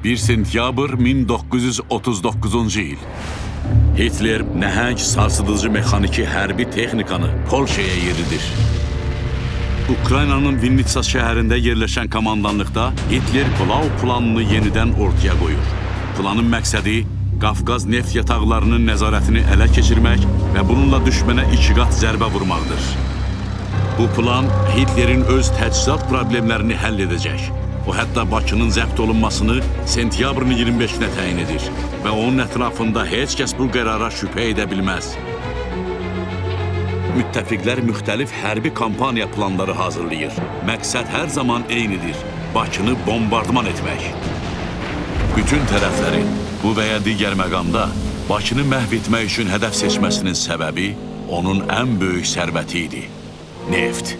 1 sentyabr 1939-cu il. Hitler nəhəng sarsıdıcı mexaniki hərbi texnikanı Polşaya yeridir. Ukraynanın Vinnitsa şəhərində yerləşən komandanlıqda Hitler Blau planını yenidən ortaya qoyur. Planın məqsədi Qafqaz neft yataqlarının nəzarətini ələ keçirmək və bununla düşmənə 2 qat zərbə vurmaqdır. Bu plan Hitlerin öz təchizat problemlərini həll edəcək. O, hətta Bakının zəbt olunmasını sentyabrın 25-nə təyin edir və onun ətrafında heç kəs bu qərara şübhə edə bilməz. Müttəfiqlər müxtəlif hərbi kampaniya planları hazırlayır. Məqsəd hər zaman eynidir, Bakını bombardman etmək. Bütün tərəflərin bu və ya digər məqamda Bakını məhv etmək üçün hədəf seçməsinin səbəbi onun ən böyük sərvəti idi: neft.